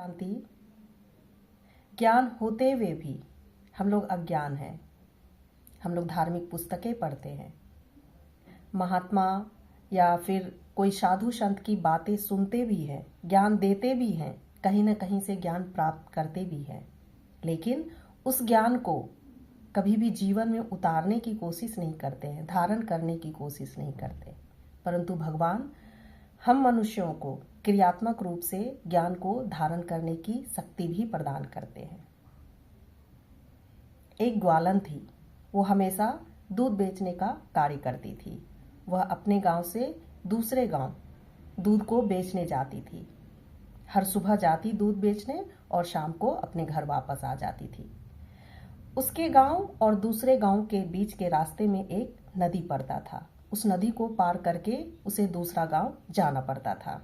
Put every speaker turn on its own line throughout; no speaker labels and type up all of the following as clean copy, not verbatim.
शांति। ज्ञान होते हुए भी हम लोग अज्ञान हैं। हम लोग धार्मिक पुस्तकें पढ़ते हैं, महात्मा या फिर कोई साधु संत की बातें सुनते भी हैं, ज्ञान देते भी हैं, कहीं ना कहीं से ज्ञान प्राप्त करते भी हैं, लेकिन उस ज्ञान को कभी भी जीवन में उतारने की कोशिश नहीं करते हैं, धारण करने की कोशिश नहीं करते। परंतु भगवान हम मनुष्यों को क्रियात्मक रूप से ज्ञान को धारण करने की शक्ति भी प्रदान करते हैं। एक ग्वालन थी, वो हमेशा दूध बेचने का कार्य करती थी। वह अपने गांव से दूसरे गांव दूध को बेचने जाती थी। हर सुबह जाती दूध बेचने और शाम को अपने घर वापस आ जाती थी। उसके गांव और दूसरे गांव के बीच के रास्ते में एक नदी पड़ता था। उस नदी को पार करके उसे दूसरा गांव जाना पड़ता था।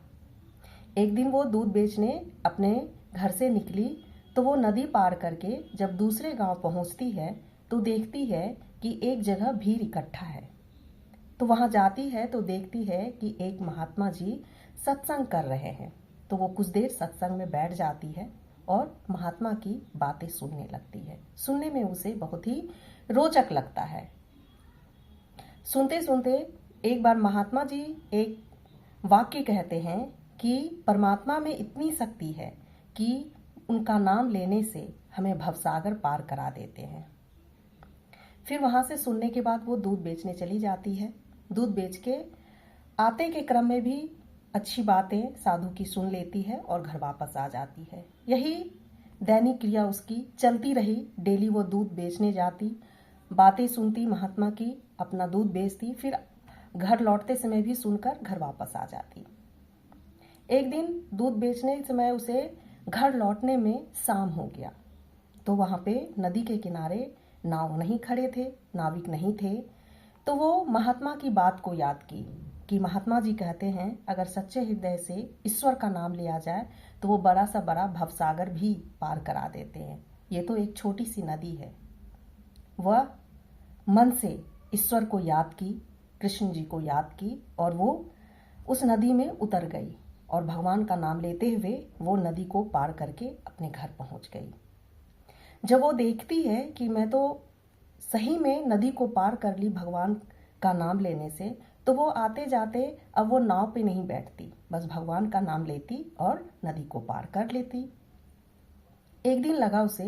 एक दिन वो दूध बेचने अपने घर से निकली तो वो नदी पार करके जब दूसरे गांव पहुंचती है तो देखती है कि एक जगह भीड़ इकट्ठा है। तो वहां जाती है तो देखती है कि एक महात्मा जी सत्संग कर रहे हैं। तो वो कुछ देर सत्संग में बैठ जाती है और महात्मा की बातें सुनने लगती है। सुनने में उसे बहुत ही रोचक लगता है। सुनते सुनते एक बार महात्मा जी एक वाक्य कहते हैं कि परमात्मा में इतनी शक्ति है कि उनका नाम लेने से हमें भवसागर पार करा देते हैं। फिर वहां से सुनने के बाद वो दूध बेचने चली जाती है। दूध बेच के आते के क्रम में भी अच्छी बातें साधु की सुन लेती है और घर वापस आ जाती है। यही दैनिक क्रिया उसकी चलती रही। डेली वो दूध बेचने जाती, बातें सुनती महात्मा की, अपना दूध बेचती, फिर घर लौटते समय भी सुनकर घर वापस आ जाती। एक दिन दूध बेचने समय उसे घर लौटने में शाम हो गया। तो वहां पे नदी के किनारे नाव नहीं खड़े थे, नाविक नहीं थे। तो वो महात्मा की बात को याद की कि महात्मा जी कहते हैं अगर सच्चे हृदय से ईश्वर का नाम लिया जाए तो वो बड़ा सा बड़ा भवसागर भी पार करा देते हैं। ये तो एक छोटी सी नदी है। वह मन से ईश्वर को याद की, कृष्ण जी को याद की और वो उस नदी में उतर गई और भगवान का नाम लेते हुए वो नदी को पार करके अपने घर पहुंच गई। जब वो देखती है कि मैं तो सही में नदी को पार कर ली भगवान का नाम लेने से, तो वो आते जाते अब वो नाव पे नहीं बैठती, बस भगवान का नाम लेती और नदी को पार कर लेती। एक दिन लगा उसे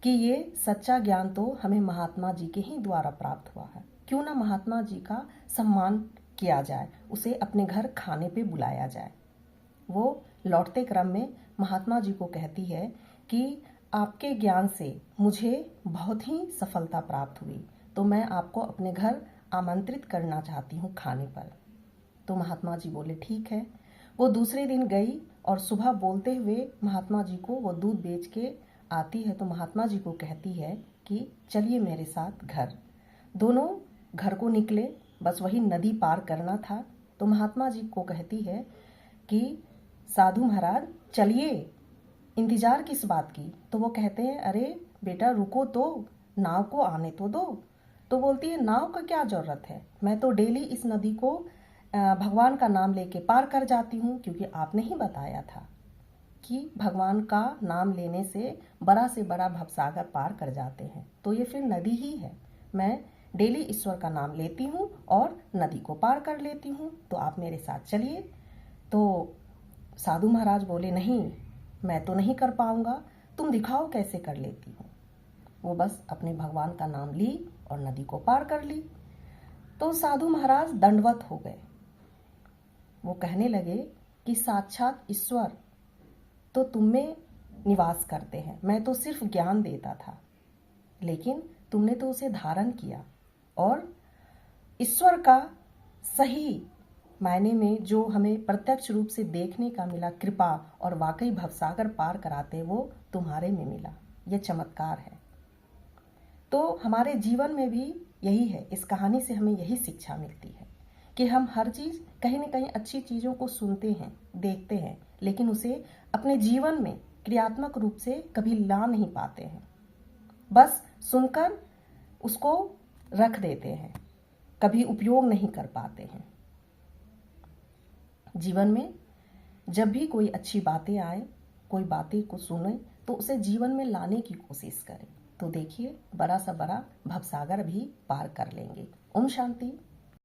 कि ये सच्चा ज्ञान तो हमें महात्मा जी के ही द्वारा प्राप्त हुआ है, क्यों ना महात्मा जी का सम्मान किया जाए, उसे अपने घर खाने पे बुलाया जाए। वो लौटते क्रम में महात्मा जी को कहती है कि आपके ज्ञान से मुझे बहुत ही सफलता प्राप्त हुई, तो मैं आपको अपने घर आमंत्रित करना चाहती हूँ खाने पर। तो महात्मा जी बोले ठीक है। वो दूसरे दिन गई और सुबह बोलते हुए महात्मा जी को वो दूध बेच के आती है तो महात्मा जी को कहती है कि चलिए मेरे साथ घर। दोनों घर को निकले, बस वही नदी पार करना था। तो महात्मा जी को कहती है कि साधु महाराज चलिए, इंतजार किस बात की। तो वो कहते हैं अरे बेटा रुको तो, नाव को आने तो दो। तो बोलती है नाव का क्या जरूरत है, मैं तो डेली इस नदी को भगवान का नाम लेके पार कर जाती हूँ, क्योंकि आपने ही बताया था कि भगवान का नाम लेने से बड़ा भवसागर पार कर जाते हैं, तो ये फिर नदी ही है। मैं डेली ईश्वर का नाम लेती हूँ और नदी को पार कर लेती हूँ, तो आप मेरे साथ चलिए। तो साधु महाराज बोले नहीं, मैं तो नहीं कर पाऊंगा, तुम दिखाओ कैसे कर लेती हो। वो बस अपने भगवान का नाम ली और नदी को पार कर ली। तो साधु महाराज दंडवत हो गए। वो कहने लगे कि साक्षात ईश्वर तो तुम में निवास करते हैं, मैं तो सिर्फ ज्ञान देता था, लेकिन तुमने तो उसे धारण किया और ईश्वर का सही मायने में जो हमें प्रत्यक्ष रूप से देखने का मिला, कृपा और वाकई भवसागर पार कराते, वो तुम्हारे में मिला। ये चमत्कार है। तो हमारे जीवन में भी यही है। इस कहानी से हमें यही शिक्षा मिलती है कि हम हर चीज कहीं ना कहीं अच्छी चीजों को सुनते हैं, देखते हैं, लेकिन उसे अपने जीवन में क्रियात्मक रूप से कभी ला नहीं पाते हैं। बस सुनकर उसको रख देते हैं, कभी उपयोग नहीं कर पाते हैं। जीवन में जब भी कोई अच्छी बातें आए कोई बातें को सुने तो उसे जीवन में लाने की कोशिश करें। तो देखिए, बड़ा सा बड़ा भवसागर भी पार कर लेंगे। ओम शांति।